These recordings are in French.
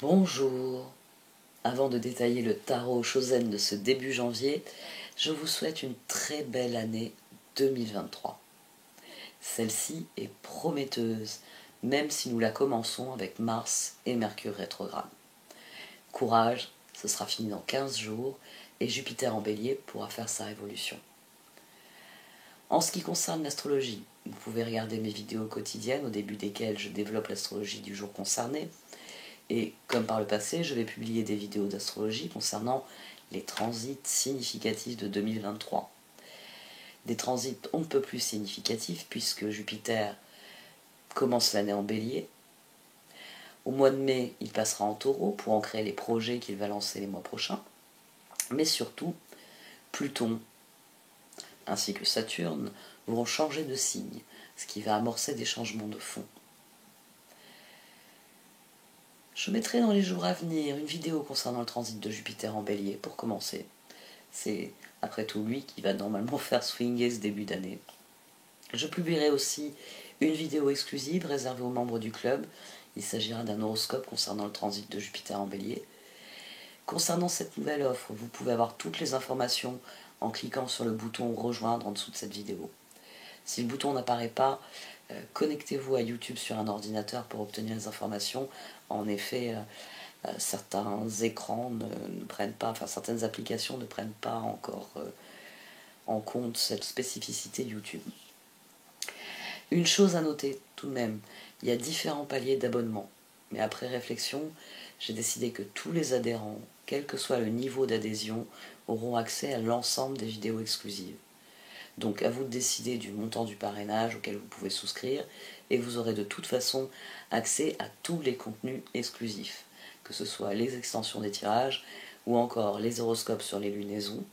Bonjour. Avant de détailler le tarot Chosen de ce début janvier, je vous souhaite une très belle année 2023. Celle-ci est prometteuse, même si nous la commençons avec Mars et Mercure rétrograde. Courage, ce sera fini dans 15 jours et Jupiter en Bélier pourra faire sa révolution. En ce qui concerne l'astrologie, vous pouvez regarder mes vidéos quotidiennes au début desquelles je développe l'astrologie du jour concerné. Et comme par le passé, je vais publier des vidéos d'astrologie concernant les transits significatifs de 2023. Des transits on ne peut plus significatifs puisque Jupiter commence l'année en Bélier. Au mois de mai, il passera en Taureau pour ancrer les projets qu'il va lancer les mois prochains. Mais surtout, Pluton ainsi que Saturne vont changer de signe, ce qui va amorcer des changements de fond. Je mettrai dans les jours à venir une vidéo concernant le transit de Jupiter en Bélier pour commencer. C'est après tout lui qui va normalement faire swinger ce début d'année. Je publierai aussi une vidéo exclusive réservée aux membres du club. Il s'agira d'un horoscope concernant le transit de Jupiter en Bélier. Concernant cette nouvelle offre, vous pouvez avoir toutes les informations en cliquant sur le bouton rejoindre en dessous de cette vidéo. Si le bouton n'apparaît pas, connectez-vous à YouTube sur un ordinateur pour obtenir les informations. En effet, certains écrans ne prennent pas, enfin certaines applications ne prennent pas encore en compte cette spécificité YouTube. Une chose à noter tout de même, il y a différents paliers d'abonnement. Mais après réflexion, j'ai décidé que tous les adhérents, quel que soit le niveau d'adhésion, auront accès à l'ensemble des vidéos exclusives. Donc à vous de décider du montant du parrainage auquel vous pouvez souscrire et vous aurez de toute façon accès à tous les contenus exclusifs, que ce soit les extensions des tirages ou encore les horoscopes sur les lunaisons,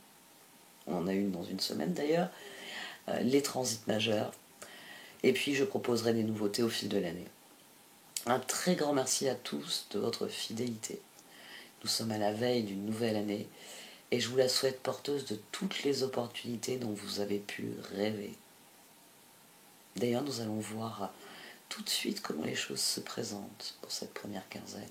on en a une dans une semaine d'ailleurs, les transits majeurs, et puis je proposerai des nouveautés au fil de l'année. Un très grand merci à tous de votre fidélité. Nous sommes à la veille d'une nouvelle année et je vous la souhaite porteuse de toutes les opportunités dont vous avez pu rêver. D'ailleurs, nous allons voir tout de suite comment les choses se présentent pour cette première quinzaine.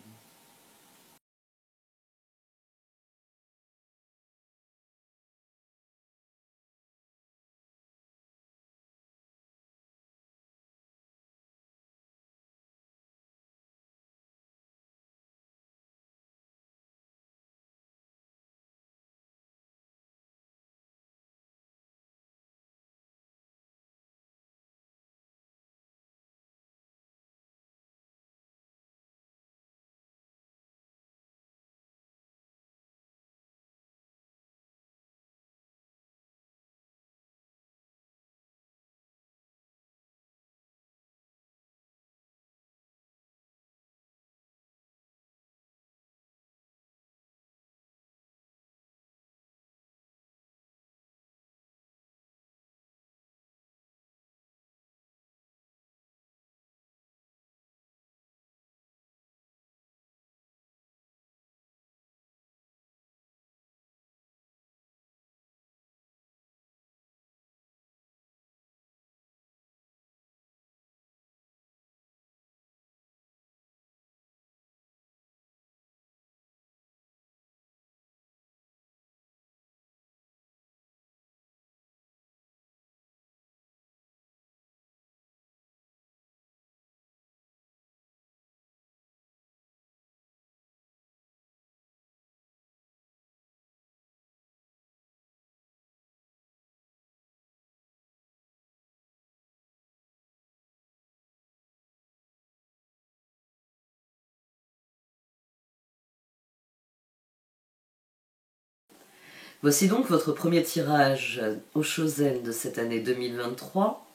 Voici donc votre premier tirage au Chosen de cette année 2023,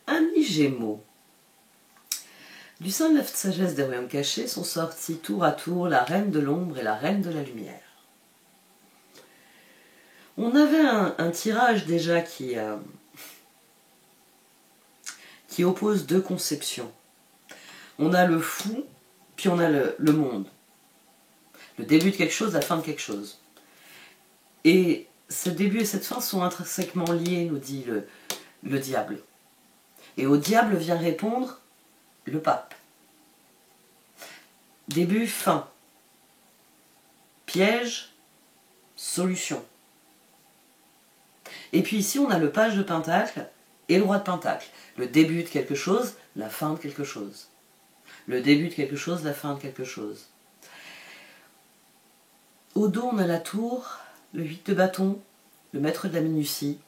Amis Gémeaux. Du sein de la sagesse des royaumes cachés sont sortis tour à tour la reine de l'ombre et la reine de la lumière. On avait un tirage déjà qui oppose deux conceptions. On a le fou, puis on a le monde. Le début de quelque chose, la fin de quelque chose. Et ce début et cette fin sont intrinsèquement liés, nous dit le diable. Et au diable vient répondre le pape. Début, fin. piège, solution. Et puis ici, on a le page de pentacle et le roi de pentacle. Le début de quelque chose, la fin de quelque chose. Le début de quelque chose, la fin de quelque chose. Au dos, on a la tour, le 8 de bâton, le maître de la minutie.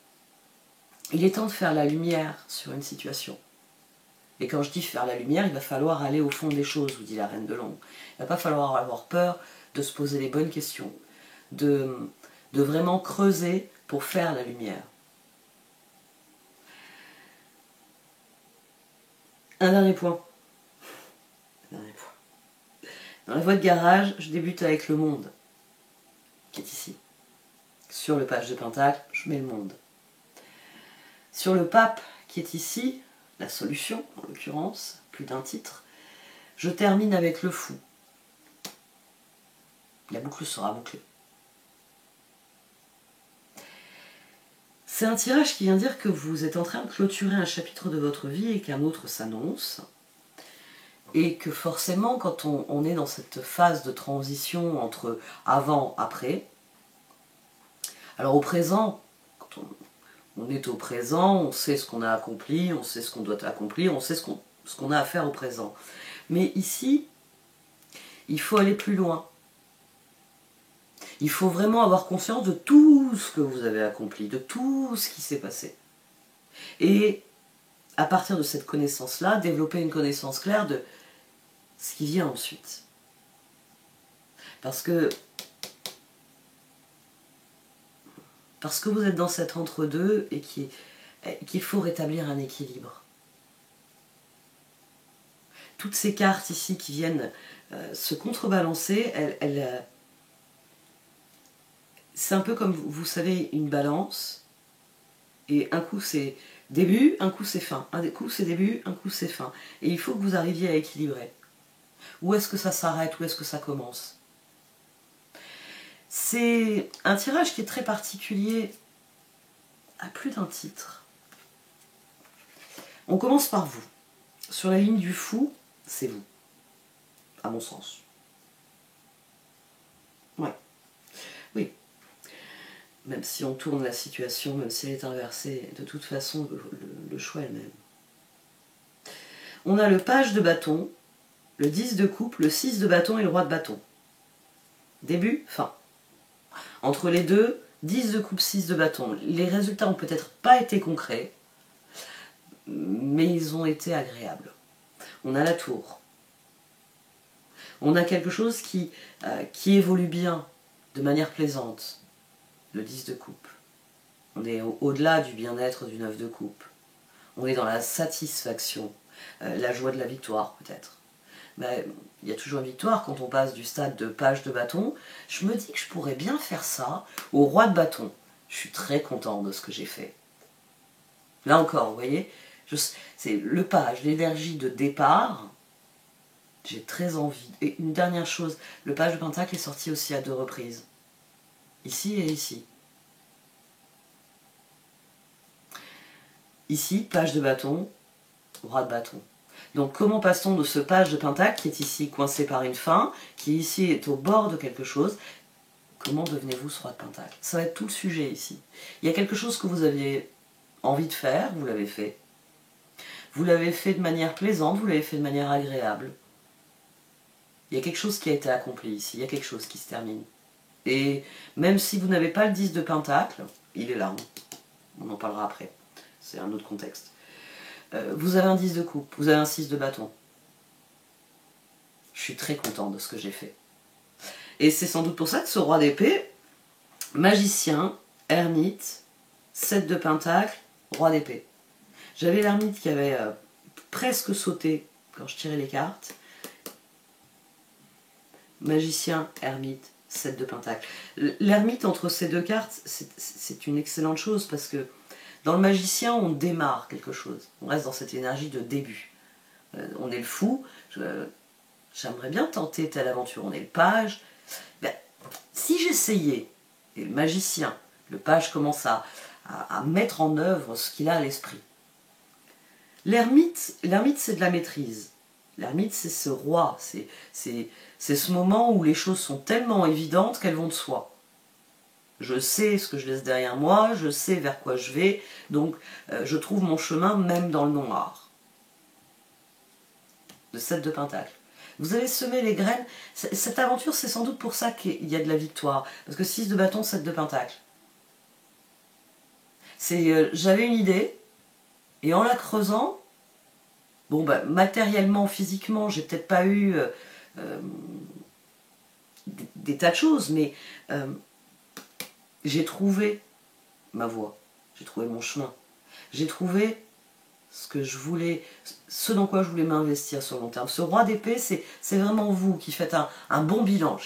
Il est temps de faire la lumière sur une situation. Et quand je dis faire la lumière, il va falloir aller au fond des choses, vous dit la reine de l'ombre. Il ne va pas falloir avoir peur de se poser les bonnes questions, de vraiment creuser pour faire la lumière. Un dernier point. Dans la voie de garage, je débute avec le monde, qui est ici. Sur le page de pentacle, je mets le monde. Sur le pape, qui est ici, la solution, en l'occurrence, plus d'un titre, je termine avec le fou. La boucle sera bouclée. C'est un tirage qui vient dire que vous êtes en train de clôturer un chapitre de votre vie et qu'un autre s'annonce. Et que forcément, quand on est dans cette phase de transition entre avant, après, alors au présent, quand on est au présent, on sait ce qu'on a accompli, on sait ce qu'on doit accomplir, on sait ce qu'on a à faire au présent. Mais ici, il faut aller plus loin. Il faut vraiment avoir conscience de tout ce que vous avez accompli, de tout ce qui s'est passé. Et à partir de cette connaissance-là, développer une connaissance claire de ce qui vient ensuite. Parce que vous êtes dans cet entre-deux et qu'il faut rétablir un équilibre. Toutes ces cartes ici qui viennent se contrebalancer, c'est un peu comme, vous savez, une balance, et un coup c'est début, un coup c'est fin, un coup c'est début, un coup c'est fin. Et il faut que vous arriviez à équilibrer. Où est-ce que ça s'arrête, où est-ce que ça commence? C'est un tirage qui est très particulier à plus d'un titre. On commence par vous. Sur la ligne du fou, c'est vous, à mon sens. Ouais. Oui. Même si on tourne la situation, même si elle est inversée, de toute façon, le choix est le même. On a le page de bâton, le 10 de coupe, le 6 de bâton et le roi de bâton. Début, fin. Entre les deux, 10 de coupe, 6 de bâton. Les résultats n'ont peut-être pas été concrets, mais ils ont été agréables. On a la tour. On a quelque chose qui évolue bien, de manière plaisante. Le 10 de coupe. On est au-delà du bien-être du 9 de coupe. On est dans la satisfaction, la joie de la victoire peut-être. Mais il y a toujours une victoire quand on passe du stade de page de bâton. Je me dis que je pourrais bien faire ça au roi de bâton. Je suis très content de ce que j'ai fait. Là encore, vous voyez, c'est le page, l'énergie de départ. J'ai très envie. Et une dernière chose, le page de pentacle est sorti aussi à 2 reprises. Ici et ici. Ici, page de bâton, roi de bâton. Donc comment passe-t-on de ce page de pentacle qui est ici coincé par une fin, qui ici est au bord de quelque chose? Comment devenez-vous ce roi de pentacle? Ça va être tout le sujet ici. Il y a quelque chose que vous aviez envie de faire, vous l'avez fait. Vous l'avez fait de manière plaisante, vous l'avez fait de manière agréable. Il y a quelque chose qui a été accompli ici, il y a quelque chose qui se termine. Et même si vous n'avez pas le 10 de pentacle, il est là, on en parlera après, c'est un autre contexte. Vous avez un 10 de coupe, vous avez un 6 de bâton. Je suis très content de ce que j'ai fait. Et c'est sans doute pour ça que ce roi d'épée, magicien, ermite, 7 de pentacle, roi d'épée. J'avais l'ermite qui avait presque sauté quand je tirais les cartes. Magicien, ermite, 7 de pentacle. L'ermite entre ces deux cartes, c'est une excellente chose parce que dans le magicien, on démarre quelque chose. On reste dans cette énergie de début. On est le fou. J'aimerais bien tenter telle aventure. On est le page. Ben, si j'essayais, et le magicien, le page commence à mettre en œuvre ce qu'il a à l'esprit. L'ermite, c'est de la maîtrise. L'ermite, c'est ce roi, c'est ce moment où les choses sont tellement évidentes qu'elles vont de soi. Je sais ce que je laisse derrière moi, je sais vers quoi je vais, donc je trouve mon chemin même dans le noir. Le 7 de Pentacle. Vous avez semé les graines. Cette aventure, c'est sans doute pour ça qu'il y a de la victoire. Parce que 6 de bâton, 7 de Pentacle. J'avais une idée, et en la creusant, bon, bah, matériellement, physiquement, j'ai peut-être pas eu des tas de choses, mais j'ai trouvé ma voie, j'ai trouvé mon chemin, j'ai trouvé ce que je voulais, ce dans quoi je voulais m'investir sur le long terme. Ce roi d'épée, c'est vraiment vous qui faites un bon bilan.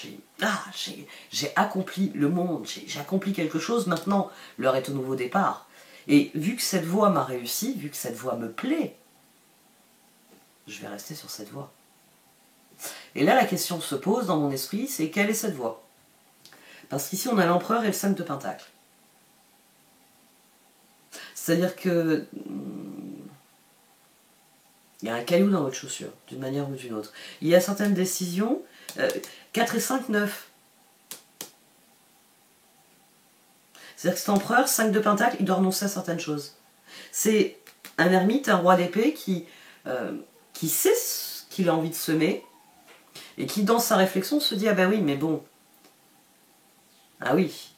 J'ai accompli le monde, j'ai accompli quelque chose, maintenant l'heure est au nouveau départ. Et vu que cette voie m'a réussi, vu que cette voie me plaît, je vais rester sur cette voie. Et là, la question se pose dans mon esprit, c'est quelle est cette voie? Parce qu'ici, on a l'empereur et le 5 de Pentacle. C'est-à-dire que il y a un caillou dans votre chaussure, d'une manière ou d'une autre. Il y a certaines décisions, 4 et 5, 9. C'est-à-dire que cet empereur, 5 de Pentacle, il doit renoncer à certaines choses. C'est un ermite, un roi d'épée qui sait ce qu'il a envie de semer, et qui, dans sa réflexion, se dit « Ah ben oui, mais bon, ah oui,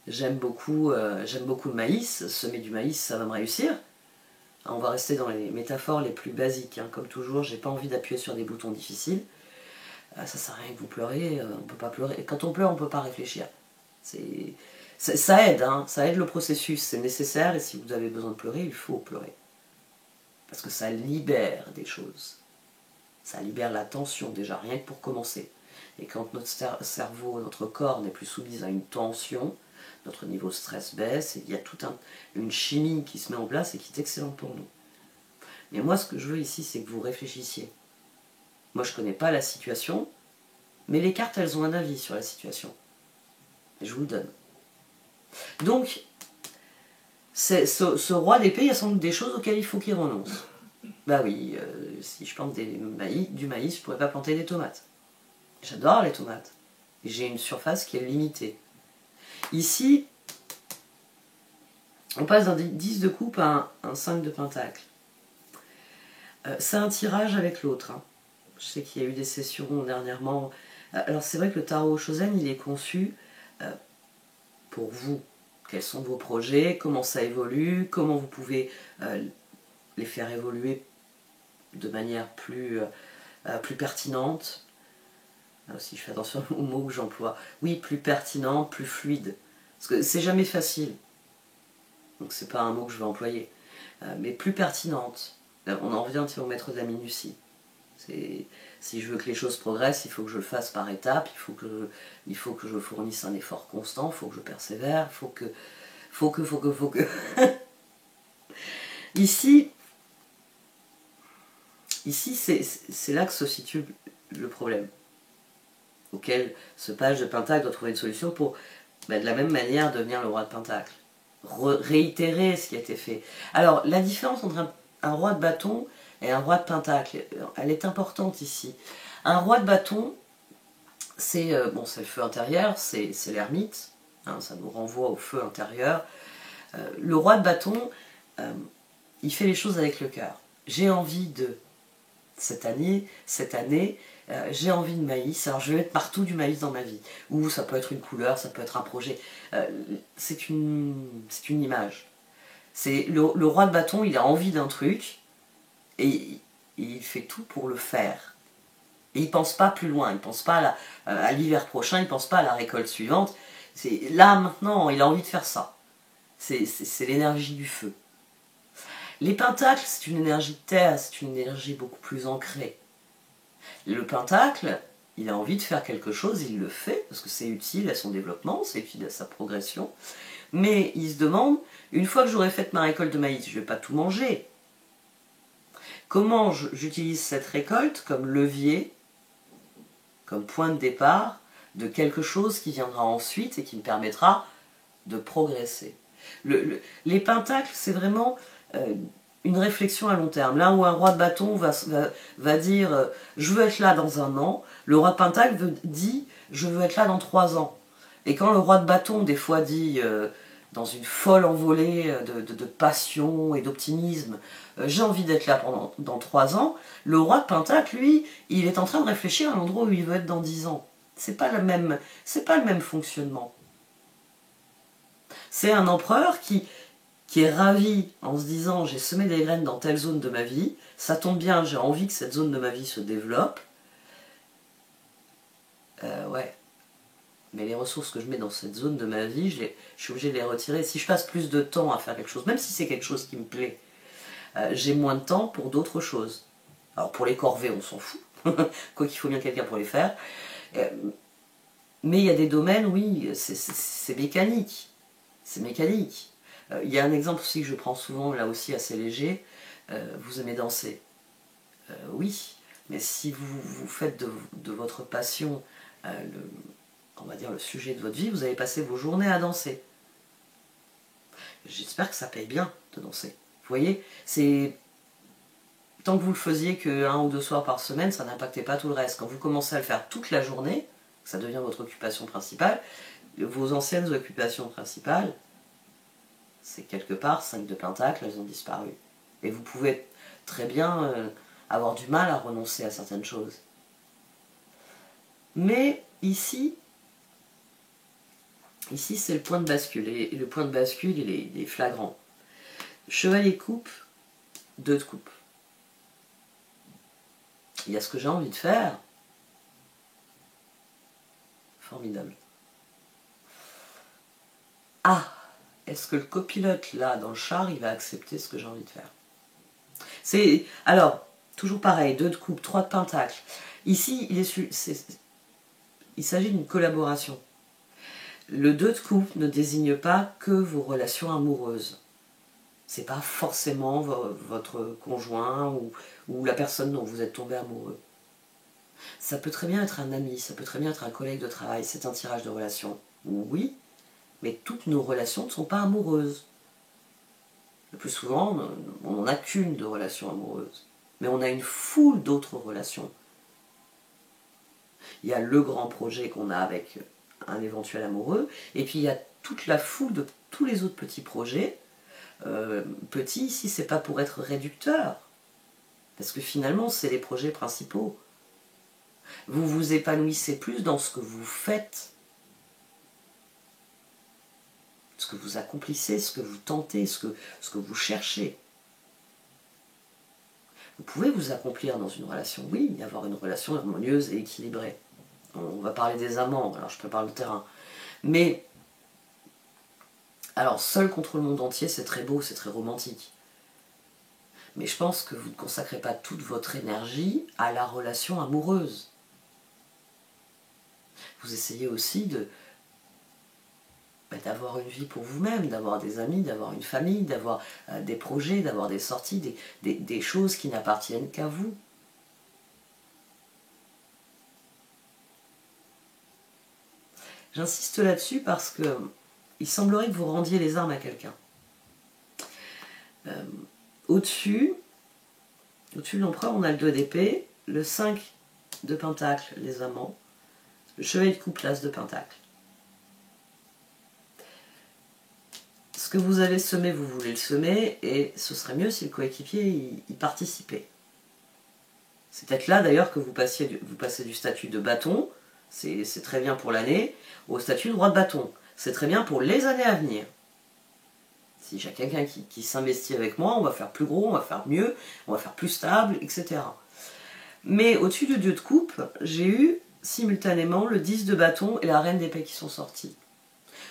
j'aime beaucoup le maïs, semer du maïs, ça va me réussir. » On va rester dans les métaphores les plus basiques. Hein. Comme toujours, j'ai pas envie d'appuyer sur des boutons difficiles. Ça sert à rien que vous pleurez, on peut pas pleurer. Et quand on pleure, on peut pas réfléchir. Ça aide, hein. Ça aide le processus, c'est nécessaire, et si vous avez besoin de pleurer, il faut pleurer. Parce que ça libère des choses. Ça libère la tension, déjà, rien que pour commencer. Et quand notre cerveau, notre corps n'est plus soumis à une tension, notre niveau de stress baisse, et il y a toute une chimie qui se met en place et qui est excellente pour nous. Mais moi, ce que je veux ici, c'est que vous réfléchissiez. Moi, je ne connais pas la situation, mais les cartes, elles ont un avis sur la situation. Et je vous le donne. Donc, ce roi d'épée, il y a sans doute des choses auxquelles il faut qu'il renonce. Bah oui, si je plante du maïs, je ne pourrais pas planter des tomates. J'adore les tomates. Et j'ai une surface qui est limitée. Ici, on passe d'un 10 de coupe à un 5 de pentacle. C'est un tirage avec l'autre. Hein. Je sais qu'il y a eu des sessions dernièrement. Alors c'est vrai que le tarot Shozen, il est conçu pour vous. Quels sont vos projets, comment ça évolue, comment vous pouvez les faire évoluer de manière plus pertinente. Là aussi, je fais attention aux mots que j'emploie. Oui, plus pertinente, plus fluide. Parce que c'est jamais facile. Donc c'est pas un mot que je vais employer. Mais plus pertinente. On en revient au maître de la minutie. Si je veux que les choses progressent, il faut que je le fasse par étapes, il faut que je fournisse un effort constant, il faut que je persévère, il faut que... Ici c'est là que se situe le problème, auquel ce page de Pentacle doit trouver une solution pour, de la même manière, devenir le roi de Pentacle. Réitérer ce qui a été fait. Alors, la différence entre un roi de bâton et un roi de Pentacle, elle est importante ici. Un roi de bâton, c'est le feu intérieur, c'est l'ermite, hein, ça nous renvoie au feu intérieur. Le roi de bâton, il fait les choses avec le cœur. J'ai envie de, cette année, j'ai envie de maïs, alors je vais mettre partout du maïs dans ma vie. Ou ça peut être une couleur, ça peut être un projet. C'est une image. Le roi de bâton, il a envie d'un truc, et il fait tout pour le faire. Et il ne pense pas plus loin, il ne pense pas à l'hiver prochain, il ne pense pas à la récolte suivante. Là, maintenant, il a envie de faire ça. C'est l'énergie du feu. Les pentacles, c'est une énergie de terre, c'est une énergie beaucoup plus ancrée. Le pentacle, il a envie de faire quelque chose, il le fait, parce que c'est utile à son développement, c'est utile à sa progression. Mais il se demande, une fois que j'aurai fait ma récolte de maïs, je ne vais pas tout manger. Comment j'utilise cette récolte comme levier, comme point de départ de quelque chose qui viendra ensuite et qui me permettra de progresser. Les pentacles, c'est vraiment une réflexion à long terme. Là où un roi de bâton va dire je veux être là dans un an, le roi de pentacle dit je veux être là dans 3 ans. Et quand le roi de bâton, des fois, dit, dans une folle envolée de passion et d'optimisme, j'ai envie d'être là dans 3 ans, le roi de pentacle, lui, il est en train de réfléchir à l'endroit où il veut être dans 10 ans. C'est pas le même fonctionnement. C'est un empereur qui est ravi en se disant j'ai semé des graines dans telle zone de ma vie, ça tombe bien, j'ai envie que cette zone de ma vie se développe. Ouais. Mais les ressources que je mets dans cette zone de ma vie, je suis obligé de les retirer. Si je passe plus de temps à faire quelque chose, même si c'est quelque chose qui me plaît, j'ai moins de temps pour d'autres choses. Alors pour les corvées, on s'en fout, quoi qu'il faut bien quelqu'un pour les faire. Mais il y a des domaines, oui, c'est mécanique. C'est mécanique. Il y a un exemple aussi que je prends souvent, là aussi assez léger. Vous aimez danser. Oui, mais si vous faites de votre passion on va dire le sujet de votre vie, vous allez passer vos journées à danser. J'espère que ça paye bien de danser. Vous voyez, c'est tant que vous le faisiez que 1 ou 2 soirs par semaine, ça n'impactait pas tout le reste. Quand vous commencez à le faire toute la journée, ça devient votre occupation principale, vos anciennes occupations principales, c'est quelque part 5 de pentacle, elles ont disparu. Et vous pouvez très bien avoir du mal à renoncer à certaines choses. Mais ici, c'est le point de bascule, et le point de bascule, il est flagrant. Chevalier coupe, 2 de coupe. Il y a ce que j'ai envie de faire. Formidable. Ah, est-ce que le copilote, là, dans le char, il va accepter ce que j'ai envie de faire? Alors, toujours pareil, 2 de coupe, 3 de pentacle. Ici, il s'agit d'une collaboration. Le 2 de coupe ne désigne pas que vos relations amoureuses. C'est pas forcément votre conjoint ou la personne dont vous êtes tombé amoureux. Ça peut très bien être un ami, ça peut très bien être un collègue de travail, c'est un tirage de relations. Oui, mais toutes nos relations ne sont pas amoureuses. Le plus souvent, on n'en a qu'une de relation amoureuse. Mais on a une foule d'autres relations. Il y a le grand projet qu'on a avec un éventuel amoureux, et puis il y a toute la foule de tous les autres petits projets. Petit ici, c'est pas pour être réducteur, parce que finalement, c'est les projets principaux. Vous vous épanouissez plus dans ce que vous faites, ce que vous accomplissez, ce que vous tentez, ce que vous cherchez. Vous pouvez vous accomplir dans une relation, oui, avoir une relation harmonieuse et équilibrée. On va parler des amants, alors je prépare le terrain. Mais, alors, seul contre le monde entier, c'est très beau, c'est très romantique. Mais je pense que vous ne consacrez pas toute votre énergie à la relation amoureuse. Vous essayez aussi d'avoir une vie pour vous-même, d'avoir des amis, d'avoir une famille, d'avoir des projets, d'avoir des sorties, des choses qui n'appartiennent qu'à vous. J'insiste là-dessus parce que il semblerait que vous rendiez les armes à quelqu'un. Au-dessus de l'empereur, on a le 2 d'épée, le 5 de pentacle, les amants, le chevalier de coupe, l'as de pentacle. Ce que vous avez semé, vous voulez le semer, et ce serait mieux si le coéquipier y participait. C'est peut-être là d'ailleurs que vous passez du statut de bâton, c'est très bien pour l'année, au statut de roi de bâton. C'est très bien pour les années à venir. Si j'ai quelqu'un qui s'investit avec moi, on va faire plus gros, on va faire mieux, on va faire plus stable, etc. Mais au-dessus du 2 de coupe, j'ai eu simultanément le 10 de bâton et la reine d'épée qui sont sortis,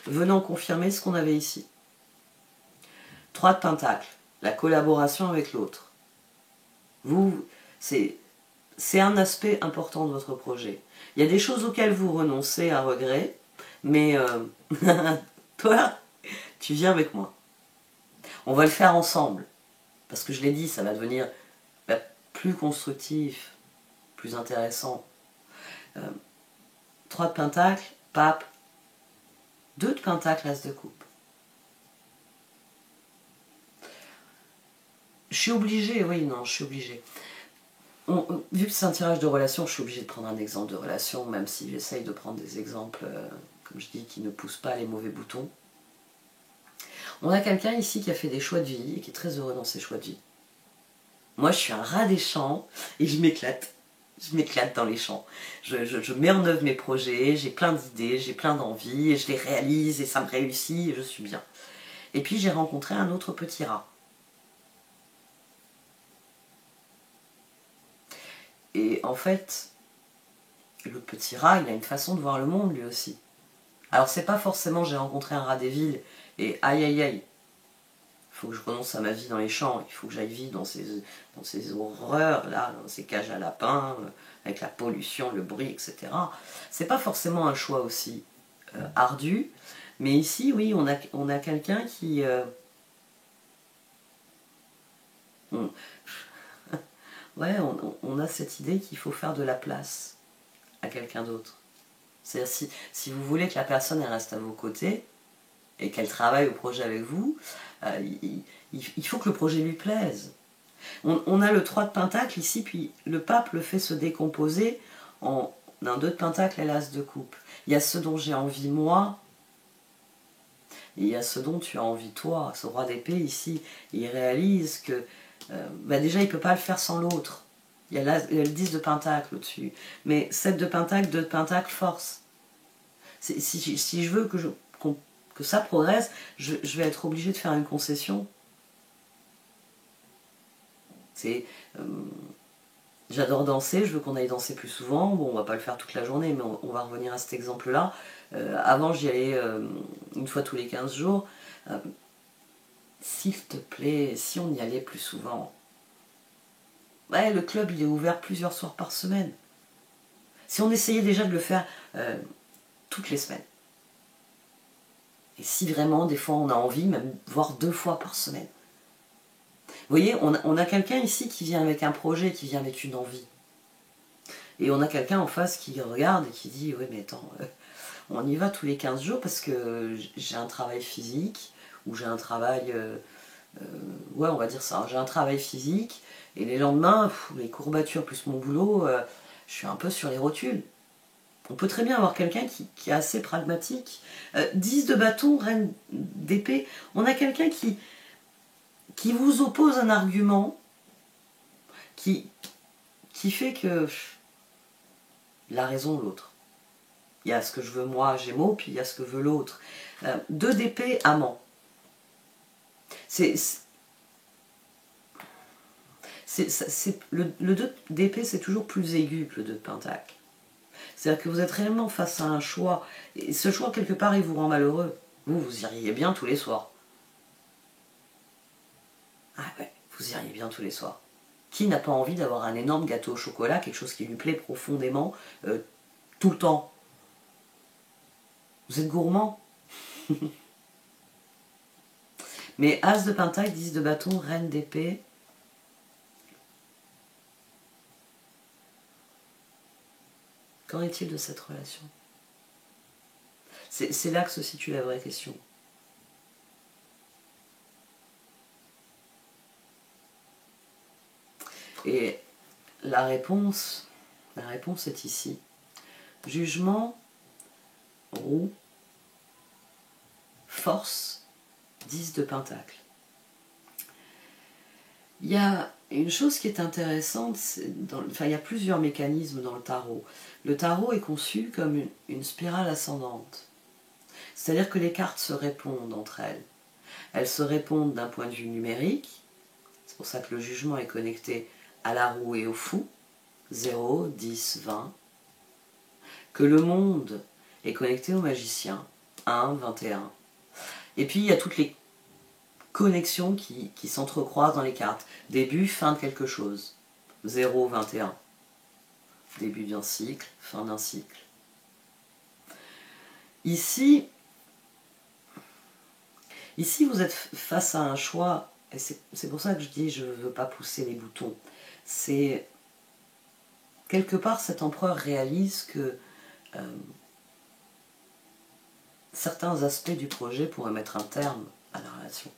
venant confirmer ce qu'on avait ici. 3 de pentacle, la collaboration avec l'autre. C'est un aspect important de votre projet. Il y a des choses auxquelles vous renoncez à regret, mais toi, tu viens avec moi. On va le faire ensemble. Parce que je l'ai dit, ça va devenir plus constructif, plus intéressant. 3 de pentacle, pape. 2 de pentacle, as de coupe. Je suis obligée, oui, non, je suis obligée. Vu que c'est un tirage de relation, je suis obligée de prendre un exemple de relation, même si j'essaye de prendre des exemples, comme je dis, qui ne poussent pas les mauvais boutons. On a quelqu'un ici qui a fait des choix de vie et qui est très heureux dans ses choix de vie. Moi, je suis un rat des champs et je m'éclate. Je m'éclate dans les champs. Je mets en œuvre mes projets, j'ai plein d'idées, j'ai plein d'envies, et je les réalise et ça me réussit et je suis bien. Et puis j'ai rencontré un autre petit rat. Et en fait, le petit rat, il a une façon de voir le monde lui aussi. Alors c'est pas forcément j'ai rencontré un rat des villes et aïe aïe aïe, il faut que je renonce à ma vie dans les champs, il faut que j'aille vivre dans ces horreurs là, dans ces cages à lapins, avec la pollution, le bruit, etc. C'est pas forcément un choix aussi ardu, mais ici oui, on a quelqu'un qui... ouais, on a cette idée qu'il faut faire de la place à quelqu'un d'autre. C'est-à-dire si vous voulez que la personne elle reste à vos côtés et qu'elle travaille au projet avec vous, il faut que le projet lui plaise. On a le 3 de pentacle ici, puis le pape le fait se décomposer en un 2 de pentacle et l'as de coupe. Il y a ce dont j'ai envie moi, et il y a ce dont tu as envie toi. Ce roi d'épée ici, il réalise que déjà il ne peut pas le faire sans l'autre. Il y a le 10 de pentacle au-dessus. Mais 7 de pentacle, 2 de pentacle, force. Si je veux que ça progresse, je vais être obligée de faire une concession. J'adore danser, je veux qu'on aille danser plus souvent. Bon, on va pas le faire toute la journée, mais on va revenir à cet exemple-là. Avant, j'y allais une fois tous les 15 jours. S'il te plaît, si on y allait plus souvent. Ouais, le club, il est ouvert plusieurs soirs par semaine. Si on essayait déjà de le faire toutes les semaines. Et si vraiment, des fois, on a envie, même voire 2 fois par semaine. Vous voyez, on a quelqu'un ici qui vient avec un projet, qui vient avec une envie. Et on a quelqu'un en face qui regarde et qui dit « Oui, mais attends, on y va tous les 15 jours parce que j'ai un travail physique, ou j'ai un travail... ouais, on va dire ça, j'ai un travail physique, et les lendemains, les courbatures plus mon boulot, je suis un peu sur les rotules. » On peut très bien avoir quelqu'un qui est assez pragmatique. 10 de bâton, reine d'épée, on a quelqu'un qui vous oppose un argument qui fait que la raison de l'autre. Il y a ce que je veux moi, Gémeaux, puis il y a ce que veut l'autre. 2 d'épée, amant. Le 2 d'épée, c'est toujours plus aigu que le 2 de pentacle. C'est-à-dire que vous êtes réellement face à un choix, et ce choix, quelque part, il vous rend malheureux. Vous iriez bien tous les soirs. Ah ouais, vous iriez bien tous les soirs. Qui n'a pas envie d'avoir un énorme gâteau au chocolat, quelque chose qui lui plaît profondément, tout le temps? Vous êtes gourmand? Mais As de pentacle, 10 de bâton, reine d'épée. Qu'en est-il de cette relation? C'est là que se situe la vraie question. Et la réponse est ici. Jugement, roue, force, 10 de pentacle. Il y a une chose qui est intéressante, il y a plusieurs mécanismes dans le tarot. Le tarot est conçu comme une spirale ascendante. C'est-à-dire que les cartes se répondent entre elles. Elles se répondent d'un point de vue numérique. C'est pour ça que le jugement est connecté à la roue et au fou. 0, 10, 20. Que le monde est connecté au magicien. 1, 21. Et puis il y a toutes les connexions qui s'entrecroisent dans les cartes. Début, fin de quelque chose. 0, 21. Début d'un cycle, fin d'un cycle. Ici, vous êtes face à un choix, et c'est pour ça que je dis je ne veux pas pousser les boutons. C'est quelque part cet empereur réalise que certains aspects du projet pourraient mettre un terme à la relation.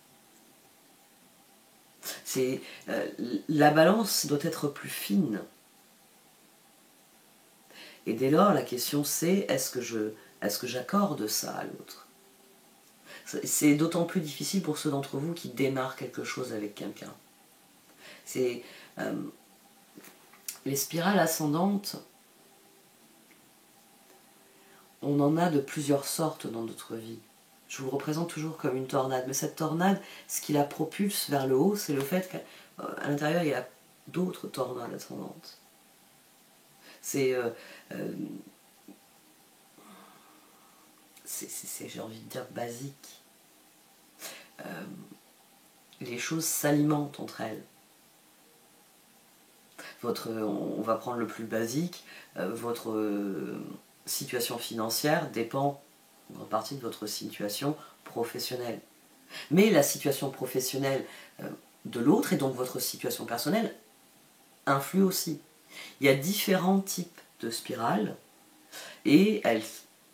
La balance doit être plus fine. Et dès lors, la question c'est, est-ce que j'accorde ça à l'autre? C'est d'autant plus difficile pour ceux d'entre vous qui démarrent quelque chose avec quelqu'un. Les spirales ascendantes, on en a de plusieurs sortes dans notre vie. Je vous le représente toujours comme une tornade, mais cette tornade, ce qui la propulse vers le haut, c'est le fait qu'à l'intérieur, il y a d'autres tornades ascendantes. C'est, j'ai envie de dire, basique. Les choses s'alimentent entre elles. On va prendre le plus basique, votre situation financière dépend en grande partie de votre situation professionnelle. Mais la situation professionnelle de l'autre et donc votre situation personnelle influe aussi. Il y a différents types de spirales et elles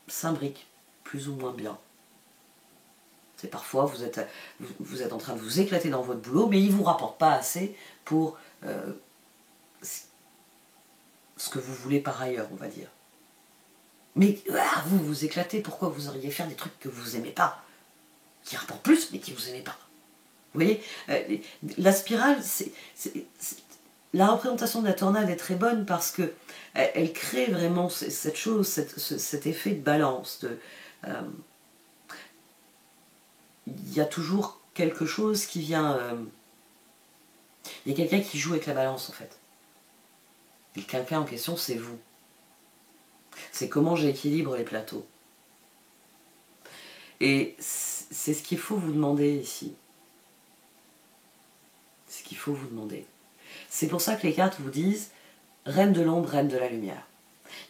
s'imbriquent plus ou moins bien. C'est parfois vous êtes en train de vous éclater dans votre boulot, mais il ne vous rapporte pas assez pour ce que vous voulez par ailleurs, on va dire. Mais vous vous éclatez, pourquoi vous auriez faire des trucs que vous n'aimez pas, qui rapportent plus, mais qui vous n'aimez pas? Vous voyez, la spirale, la représentation de la tornade est très bonne parce que elle crée vraiment cette chose, cet effet de balance. Il y a toujours quelque chose qui vient... il y a quelqu'un qui joue avec la balance, en fait. Et quelqu'un en question, c'est vous. C'est comment j'équilibre les plateaux. Et c'est ce qu'il faut vous demander ici. C'est ce qu'il faut vous demander. C'est pour ça que les cartes vous disent « Reine de l'ombre, reine de la lumière ».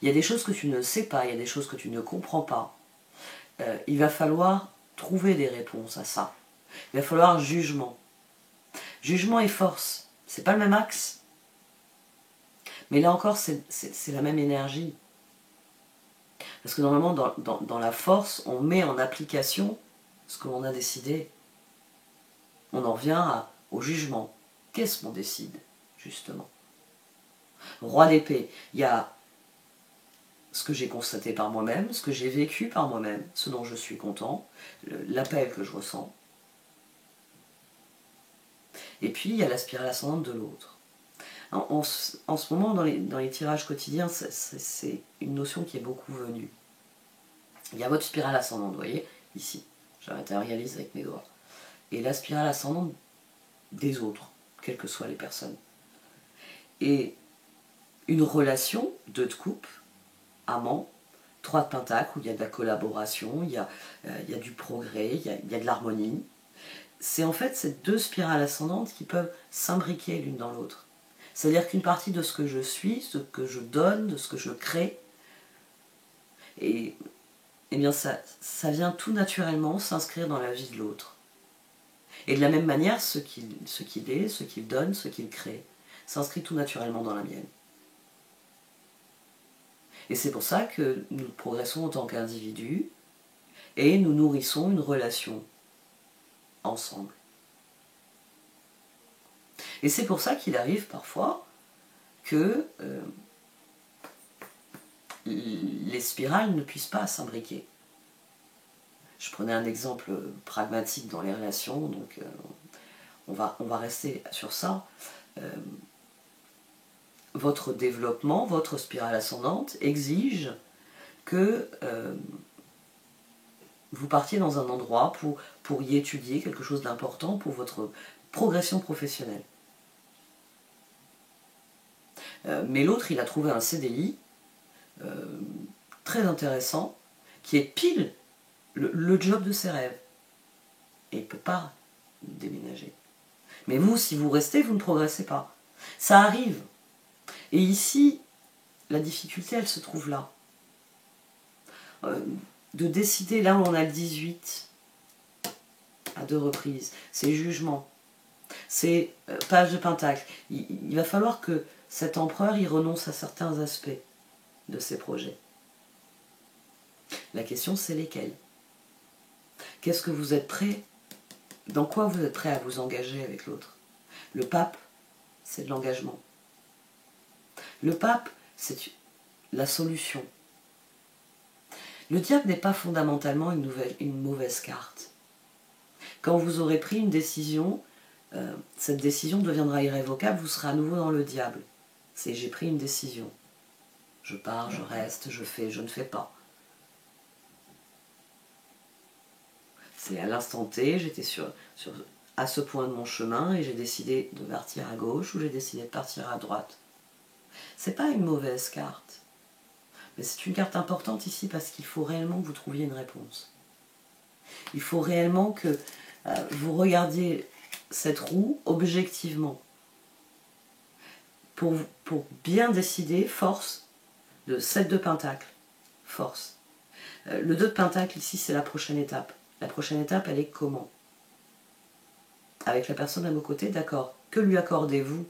Il y a des choses que tu ne sais pas, il y a des choses que tu ne comprends pas. Il va falloir trouver des réponses à ça. Il va falloir jugement. Jugement et force, c'est pas le même axe. Mais là encore, c'est la même énergie. Parce que normalement, dans la force, on met en application ce que l'on a décidé. On en revient au jugement. Qu'est-ce qu'on décide, justement? Roi d'épée, il y a ce que j'ai constaté par moi-même, ce que j'ai vécu par moi-même, ce dont je suis content, l'appel que je ressens. Et puis, il y a la spirale ascendante de l'autre. En ce moment, dans les tirages quotidiens, c'est une notion qui est beaucoup venue. Il y a votre spirale ascendante, vous voyez, ici. Je matérialise avec mes doigts. Et la spirale ascendante des autres, quelles que soient les personnes. Et une relation, 2 de coupe, amant, 3 de pentacle, où il y a de la collaboration, il y a du progrès, il y a de l'harmonie. C'est en fait ces 2 spirales ascendantes qui peuvent s'imbriquer l'une dans l'autre. C'est-à-dire qu'une partie de ce que je suis, ce que je donne, de ce que je crée, et bien ça vient tout naturellement s'inscrire dans la vie de l'autre. Et de la même manière, ce qu'il est, ce qu'il donne, ce qu'il crée, s'inscrit tout naturellement dans la mienne. Et c'est pour ça que nous progressons en tant qu'individus et nous nourrissons une relation ensemble. Et c'est pour ça qu'il arrive parfois que les spirales ne puissent pas s'imbriquer. Je prenais un exemple pragmatique dans les relations, donc on va rester sur ça. Votre développement, votre spirale ascendante exige que vous partiez dans un endroit pour y étudier quelque chose d'important pour votre progression professionnelle. Mais l'autre, il a trouvé un CDI très intéressant qui est pile le job de ses rêves. Et il ne peut pas déménager. Mais vous, si vous restez, vous ne progressez pas. Ça arrive. Et ici, la difficulté, elle se trouve là. De décider, là où on a le 18, à 2 reprises, c'est jugement, c'est page de pentacle. Il va falloir que cet empereur, il renonce à certains aspects de ses projets. La question, c'est lesquels? Qu'est-ce que vous êtes prêt? Dans quoi vous êtes prêt à vous engager avec l'autre? Le pape, c'est de l'engagement. Le pape, c'est la solution. Le diable n'est pas fondamentalement une mauvaise carte. Quand vous aurez pris une décision, cette décision deviendra irrévocable, vous serez à nouveau dans le diable. C'est j'ai pris une décision. Je pars, je reste, je fais, je ne fais pas. C'est à l'instant T, j'étais à ce point de mon chemin et j'ai décidé de partir à gauche ou j'ai décidé de partir à droite. C'est pas une mauvaise carte. Mais c'est une carte importante ici parce qu'il faut réellement que vous trouviez une réponse. Il faut réellement que vous regardiez cette roue objectivement. Pour bien décider, force, de 7 de pentacle, force. Le 2 de pentacle ici, c'est la prochaine étape. La prochaine étape, elle est comment? Avec la personne à vos côtés, d'accord. Que lui accordez-vous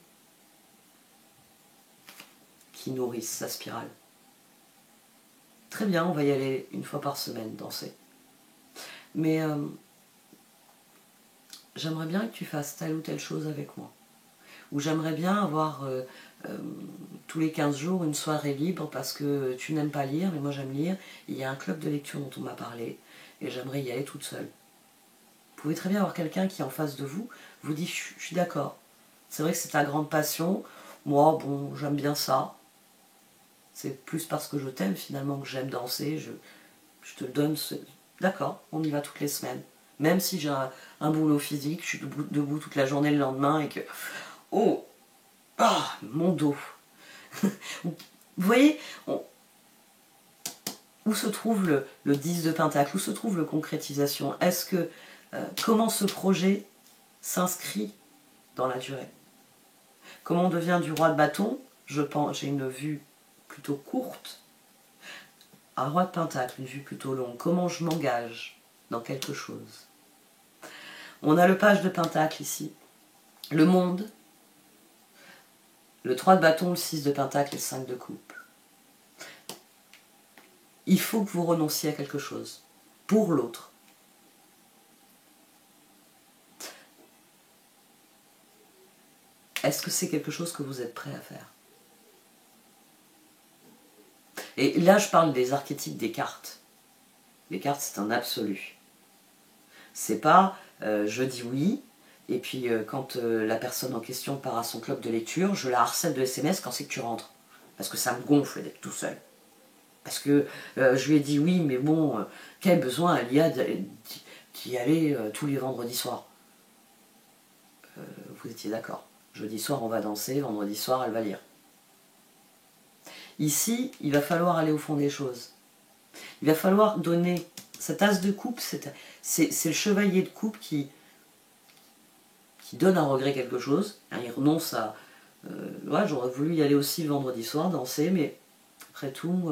qui nourrisse sa spirale? Très bien, on va y aller une fois par semaine, danser. Mais j'aimerais bien que tu fasses telle ou telle chose avec moi. Ou j'aimerais bien avoir tous les 15 jours une soirée libre parce que tu n'aimes pas lire, mais moi j'aime lire. Il y a un club de lecture dont on m'a parlé et j'aimerais y aller toute seule. Vous pouvez très bien avoir quelqu'un qui en face de vous vous dit je suis d'accord. C'est vrai que c'est ta grande passion. Moi, bon, j'aime bien ça. C'est plus parce que je t'aime finalement que j'aime danser. Je te le donne. D'accord, on y va toutes les semaines. Même si j'ai un boulot physique, je suis debout toute la journée le lendemain et que... Oh, ah, mon dos. Vous voyez, où se trouve le 10 de pentacle? Où se trouve la concrétisation? Est-ce que... comment ce projet s'inscrit dans la durée? Comment on devient du roi de bâton? Je pense, j'ai une vue plutôt courte. Un roi de pentacle, une vue plutôt longue. Comment je m'engage dans quelque chose? On a le page de pentacle ici. Le monde. Le 3 de bâton, le 6 de pentacle et le 5 de coupe. Il faut que vous renonciez à quelque chose. Pour l'autre. Est-ce que c'est quelque chose que vous êtes prêt à faire? Et là, je parle des archétypes des cartes. Les cartes, c'est un absolu. C'est pas je dis oui, et puis quand la personne en question part à son club de lecture, je la harcèle de SMS quand c'est que tu rentres. Parce que ça me gonfle d'être tout seul. Parce que je lui ai dit oui, mais bon, quel besoin elle y a d'y aller tous les vendredis soirs? Vous étiez d'accord. Jeudi soir, on va danser, vendredi soir, elle va lire. Ici, il va falloir aller au fond des choses. Il va falloir donner... Cet as de coupe, c'est le chevalier de coupe qui donne à regret quelque chose. Il renonce à... ouais, j'aurais voulu y aller aussi le vendredi soir, danser, mais après tout,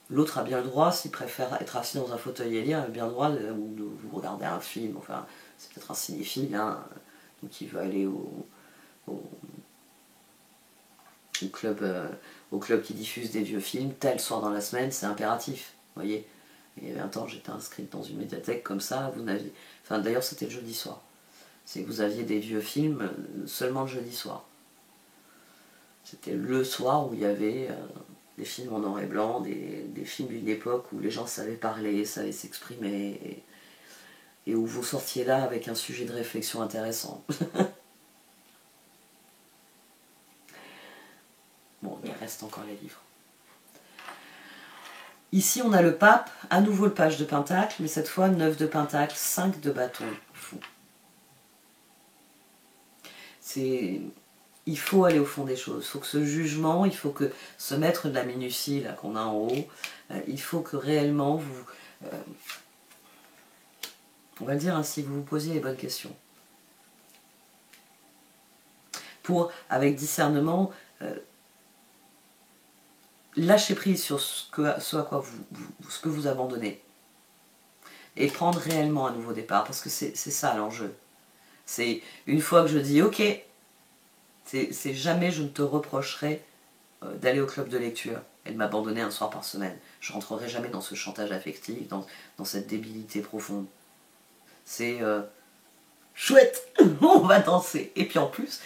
l'autre a bien le droit, s'il préfère être assis dans un fauteuil et lire, il a bien le droit de vous regarder un film. Enfin, c'est peut-être un cinéphile, hein, donc il veut aller au club qui diffuse des vieux films, tel soir dans la semaine, c'est impératif. Vous voyez, il y avait un temps, j'étais inscrite dans une médiathèque comme ça, vous n'aviez... Enfin, d'ailleurs, c'était le jeudi soir. C'est que vous aviez des vieux films seulement le jeudi soir. C'était le soir où il y avait des films en noir et blanc, des films d'une époque où les gens savaient parler, savaient s'exprimer, et où vous sortiez là avec un sujet de réflexion intéressant. Bon, il reste encore les livres. Ici, on a le pape, à nouveau le page de pentacle, mais cette fois 9 de pentacle, 5 de bâton. Fou. Il faut aller au fond des choses. Il faut que ce jugement, il faut que ce maître de la minutie là qu'on a en haut, il faut que réellement vous... on va le dire ainsi, vous vous posiez les bonnes questions. Pour, avec discernement, lâcher prise sur ce à quoi ce que vous abandonnez. Et prendre réellement un nouveau départ, parce que c'est ça l'enjeu. C'est une fois que je dis ok, c'est jamais je ne te reprocherai d'aller au club de lecture et de m'abandonner un soir par semaine. Je rentrerai jamais dans ce chantage affectif, dans cette débilité profonde. C'est chouette, on va danser. Et puis en plus,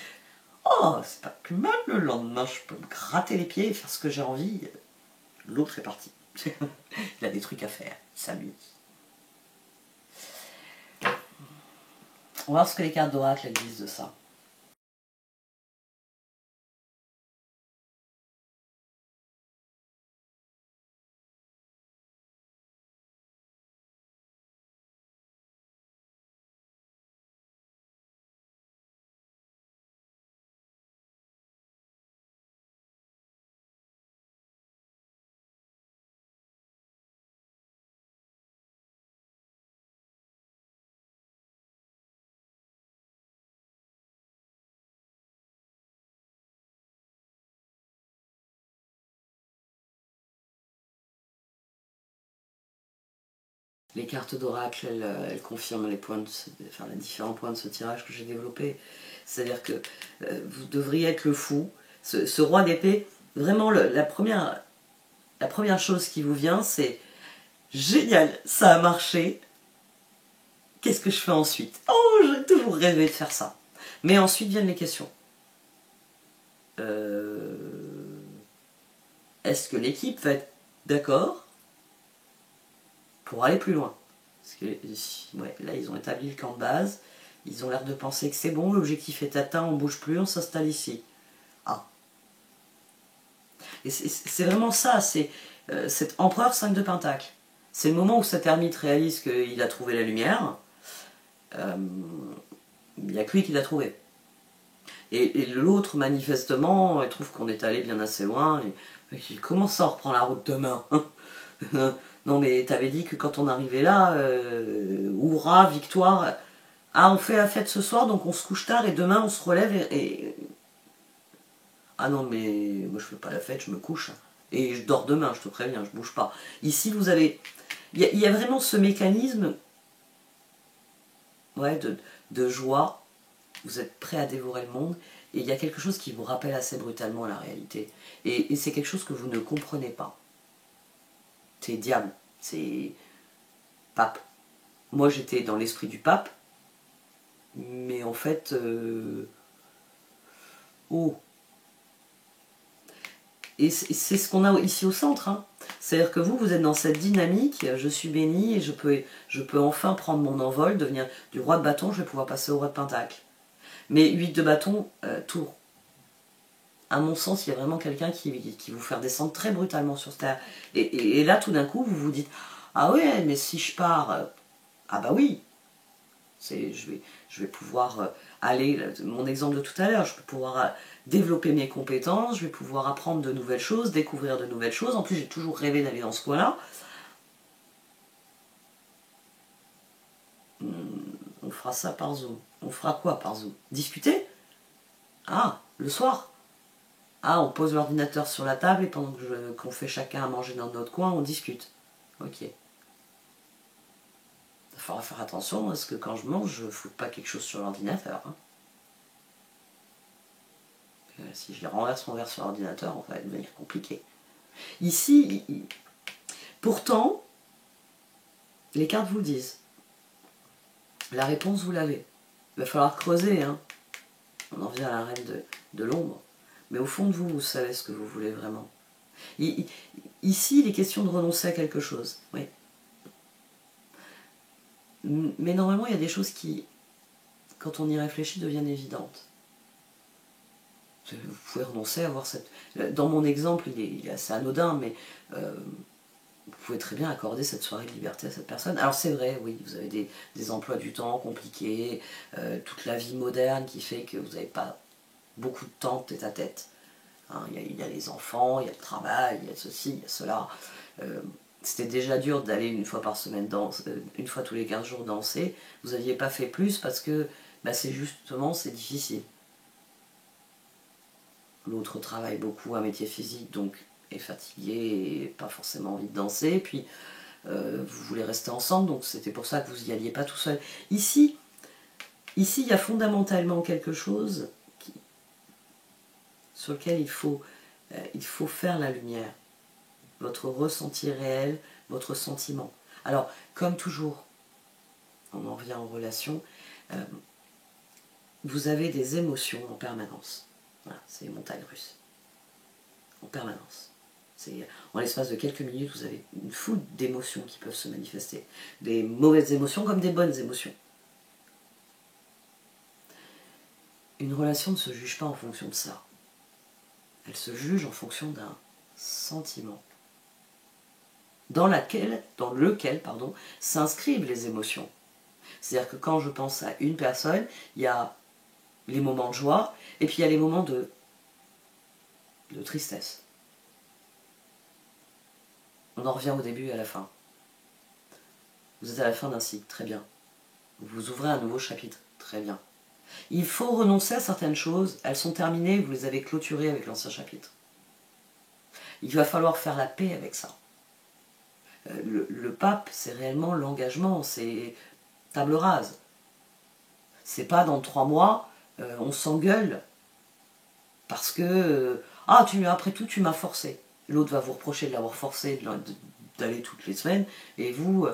oh, c'est pas plus mal le lendemain, je peux me gratter les pieds et faire ce que j'ai envie. L'autre est parti. Il a des trucs à faire, il s'amuse. On va voir ce que les cartes d'oracle elles disent de ça. Les cartes d'oracle, elles confirment les points les différents points de ce tirage que j'ai développé. C'est-à-dire que vous devriez être le fou. Ce roi d'épée, vraiment, la première chose qui vous vient, c'est génial, ça a marché. Qu'est-ce que je fais ensuite? Oh, j'ai toujours rêvé de faire ça. Mais ensuite viennent les questions. Est-ce que l'équipe va être d'accord pour aller plus loin? Parce que ouais, là, ils ont établi le camp de base. Ils ont l'air de penser que c'est bon, l'objectif est atteint, on bouge plus, on s'installe ici. Ah. Et c'est vraiment ça, c'est cet empereur 5 de pentacle. C'est le moment où cet ermite réalise qu'il a trouvé la lumière. Il n'y a que lui qui l'a trouvé. Et l'autre, manifestement, il trouve qu'on est allé bien assez loin. Comment ça, on reprend la route demain? Non, mais t'avais dit que quand on arrivait là, hurrah, victoire. Ah, on fait la fête ce soir, donc on se couche tard et demain on se relève et... Ah non, mais moi je fais pas la fête, je me couche. Et je dors demain, je te préviens, je bouge pas. Ici, vous avez... Il y a vraiment ce mécanisme ouais, de joie. Vous êtes prêt à dévorer le monde. Et il y a quelque chose qui vous rappelle assez brutalement la réalité. Et c'est quelque chose que vous ne comprenez pas. C'est diable. C'est pape. Moi, j'étais dans l'esprit du pape. Mais en fait... Oh. Et c'est ce qu'on a ici au centre. Hein. C'est-à-dire que vous êtes dans cette dynamique, je suis béni et je peux enfin prendre mon envol, devenir du roi de bâton, je vais pouvoir passer au roi de pentacle. Mais 8 de bâton, tour. À mon sens, il y a vraiment quelqu'un qui vous fait descendre très brutalement sur terre. Et là, tout d'un coup, vous vous dites, ah ouais, mais si je pars, ah bah oui, je vais pouvoir aller, mon exemple de tout à l'heure, je vais pouvoir développer mes compétences, je vais pouvoir apprendre de nouvelles choses, découvrir de nouvelles choses. En plus, j'ai toujours rêvé d'aller dans ce coin-là. On fera ça par Zoom. On fera quoi par Zoom? Discuter? Ah, le soir? Ah, on pose l'ordinateur sur la table et pendant qu'on fait chacun à manger dans notre coin, on discute. Ok. Il faudra faire attention parce que quand je mange, je ne fous pas quelque chose sur l'ordinateur. Hein. Si je renverse mon verre sur l'ordinateur, on va devenir compliqué. Ici, pourtant, les cartes vous le disent. La réponse, vous l'avez. Il va falloir creuser. Hein. On en vient à la reine de l'ombre. Mais au fond de vous, vous savez ce que vous voulez vraiment. Ici, il est question de renoncer à quelque chose. Oui. Mais normalement, il y a des choses qui, quand on y réfléchit, deviennent évidentes. Vous pouvez renoncer à avoir cette... Dans mon exemple, il est assez anodin, mais vous pouvez très bien accorder cette soirée de liberté à cette personne. Alors c'est vrai, oui, vous avez des emplois du temps compliqués, toute la vie moderne qui fait que vous n'avez pas beaucoup de temps tête à tête. Hein, il y a les enfants, il y a le travail, il y a ceci, il y a cela. C'était déjà dur d'aller une fois par semaine une fois tous les 15 jours danser. Vous n'aviez pas fait plus parce que bah, c'est difficile. L'autre travaille beaucoup, un métier physique, donc est fatigué et pas forcément envie de danser. Puis vous voulez rester ensemble, donc c'était pour ça que vous n'y alliez pas tout seul. Ici, il y a fondamentalement quelque chose sur lequel il faut faire la lumière. Votre ressenti réel, votre sentiment. Alors, comme toujours, on en revient en relation, vous avez des émotions en permanence. Voilà, c'est les montagnes russes. En permanence. En l'espace de quelques minutes, vous avez une foule d'émotions qui peuvent se manifester. Des mauvaises émotions comme des bonnes émotions. Une relation ne se juge pas en fonction de ça. Elle se juge en fonction d'un sentiment. Dans lequel s'inscrivent les émotions. C'est-à-dire que quand je pense à une personne, il y a les moments de joie, et puis il y a les moments de tristesse. On en revient au début et à la fin. Vous êtes à la fin d'un cycle, très bien. Vous ouvrez un nouveau chapitre, très bien. Il faut renoncer à certaines choses, elles sont terminées, vous les avez clôturées avec l'ancien chapitre. Il va falloir faire la paix avec ça. Le pape, c'est réellement l'engagement, c'est table rase. C'est pas dans 3 mois, on s'engueule parce que après tout, tu m'as forcé. L'autre va vous reprocher de l'avoir forcé d'aller toutes les semaines, et vous,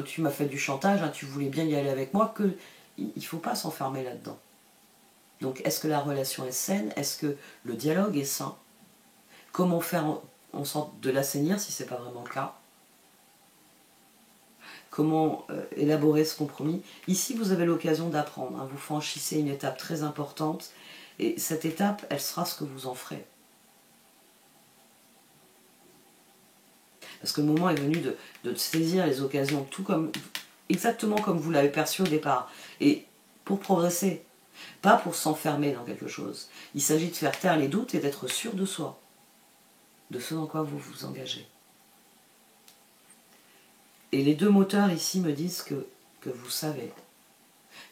tu m'as fait du chantage, hein, tu voulais bien y aller avec moi, il ne faut pas s'enfermer là-dedans. Donc, est-ce que la relation est saine? Est-ce que le dialogue est sain? Comment faire en sorte de l'assainir si ce n'est pas vraiment le cas? Comment élaborer ce compromis? Ici, vous avez l'occasion d'apprendre. Hein. Vous franchissez une étape très importante, et cette étape, elle sera ce que vous en ferez. Parce que le moment est venu de saisir les occasions, exactement comme vous l'avez perçu au départ. Et pour progresser, pas pour s'enfermer dans quelque chose. Il s'agit de faire taire les doutes et d'être sûr de soi, de ce dans quoi vous vous engagez. Et les 2 moteurs ici me disent que vous savez,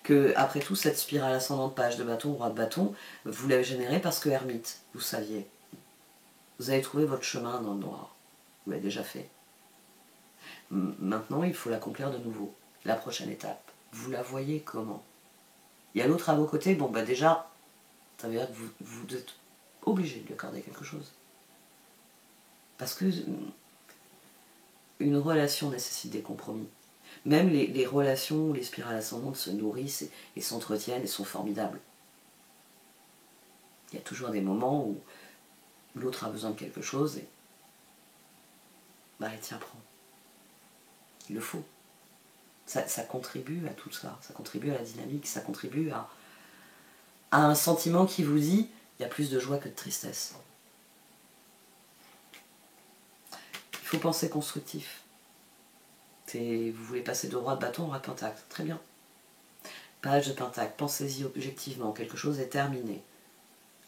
que après tout, cette spirale ascendante, page de bâton, roi de bâton, vous l'avez générée parce que ermite, vous saviez. Vous avez trouvé votre chemin dans le noir. Vous l'avez déjà fait. Maintenant, il faut l'accomplir de nouveau. La prochaine étape. Vous la voyez comment? Il y a l'autre à vos côtés, déjà, ça veut dire que vous êtes obligé de lui accorder quelque chose. Parce que une relation nécessite des compromis. Même les relations, les spirales ascendantes se nourrissent et s'entretiennent et sont formidables. Il y a toujours des moments où l'autre a besoin de quelque chose et tiens, prends. Il le faut. Ça contribue à tout ça, ça contribue à la dynamique, ça contribue à un sentiment qui vous dit il y a plus de joie que de tristesse. Il faut penser constructif. Vous voulez passer de roi de bâton au roi de pentacle, très bien. Page de pentacle, pensez-y objectivement, quelque chose est terminé.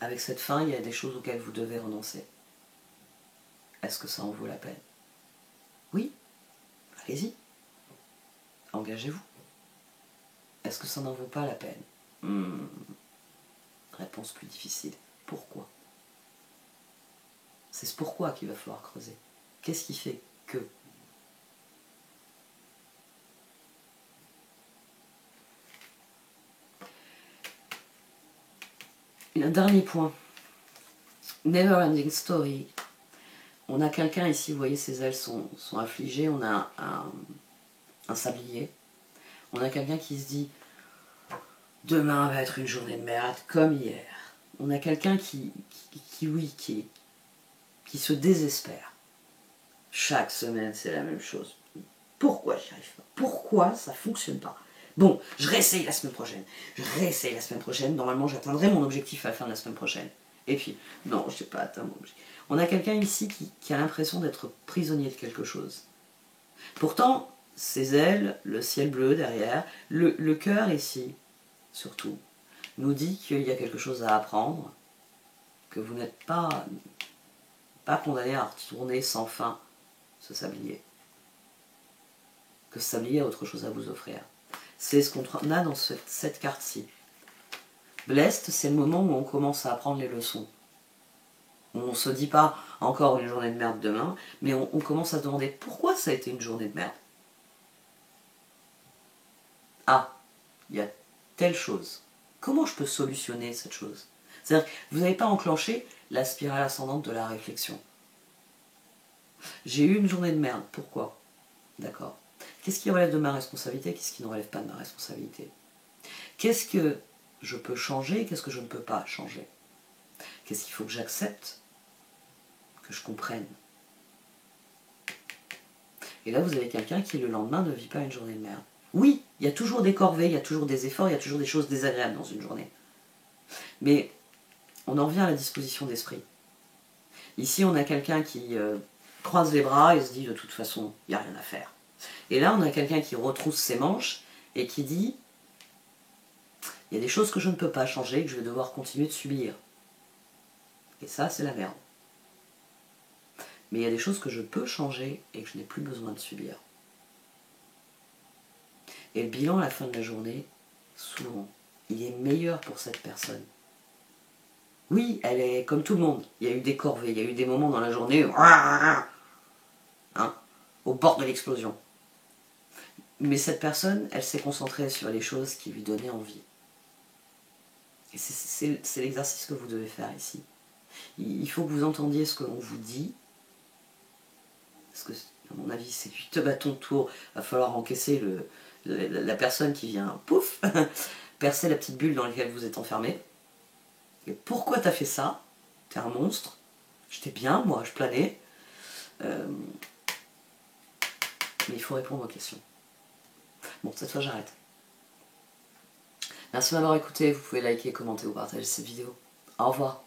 Avec cette fin, il y a des choses auxquelles vous devez renoncer. Est-ce que ça en vaut la peine? Oui, allez-y. Engagez-vous. Est-ce que ça n'en vaut pas la peine? Réponse plus difficile. Pourquoi? C'est ce pourquoi qu'il va falloir creuser. Qu'est-ce qui fait que? Un dernier point. Never ending story. On a quelqu'un ici, vous voyez, ses ailes sont affligées. On a un sablier. On a quelqu'un qui se dit demain va être une journée de merde comme hier. On a quelqu'un qui se désespère. Chaque semaine, c'est la même chose. Pourquoi j'y arrive pas? Pourquoi ça fonctionne pas? Bon, je réessaye la semaine prochaine. Normalement, j'atteindrai mon objectif à la fin de la semaine prochaine. Et puis, non, je n'ai pas atteint mon objectif. On a quelqu'un ici qui a l'impression d'être prisonnier de quelque chose. Pourtant, ses ailes, le ciel bleu derrière, le cœur ici, surtout, nous dit qu'il y a quelque chose à apprendre, que vous n'êtes pas condamné à retourner sans fin ce sablier. Que ce sablier a autre chose à vous offrir. C'est ce qu'on a dans cette carte-ci. Blessed, c'est le moment où on commence à apprendre les leçons. On ne se dit pas encore une journée de merde demain, mais on commence à se demander pourquoi ça a été une journée de merde. Ah, il y a telle chose. Comment je peux solutionner cette chose? C'est-à-dire que vous n'avez pas enclenché la spirale ascendante de la réflexion. J'ai eu une journée de merde, pourquoi? D'accord. Qu'est-ce qui relève de ma responsabilité? Qu'est-ce qui ne relève pas de ma responsabilité? Qu'est-ce que je peux changer, qu'est-ce que je ne peux pas changer. Qu'est-ce qu'il faut que j'accepte, que je comprenne. Et là, vous avez quelqu'un qui, le lendemain, ne vit pas une journée de merde. Oui, il y a toujours des corvées, il y a toujours des efforts, il y a toujours des choses désagréables dans une journée. Mais on en revient à la disposition d'esprit. Ici, on a quelqu'un qui croise les bras et se dit, de toute façon, il n'y a rien à faire. Et là, on a quelqu'un qui retrousse ses manches et qui dit, il y a des choses que je ne peux pas changer, que je vais devoir continuer de subir. Et ça, c'est la merde. Mais il y a des choses que je peux changer et que je n'ai plus besoin de subir. Et le bilan à la fin de la journée, souvent, il est meilleur pour cette personne. Oui, elle est comme tout le monde. Il y a eu des corvées, il y a eu des moments dans la journée, hein, au bord de l'explosion. Mais cette personne, elle s'est concentrée sur les choses qui lui donnaient envie. Et c'est l'exercice que vous devez faire ici. Il faut que vous entendiez ce que l'on vous dit. Parce que, à mon avis, c'est du te bâton de tour. Il va falloir encaisser la personne qui vient, pouf, percer la petite bulle dans laquelle vous êtes enfermé. Et pourquoi t'as fait ça? T'es un monstre. J'étais bien, moi, je planais. Mais il faut répondre aux questions. Bon, cette fois, j'arrête. Merci de m'avoir écouté. Vous pouvez liker, commenter ou partager cette vidéo. Au revoir.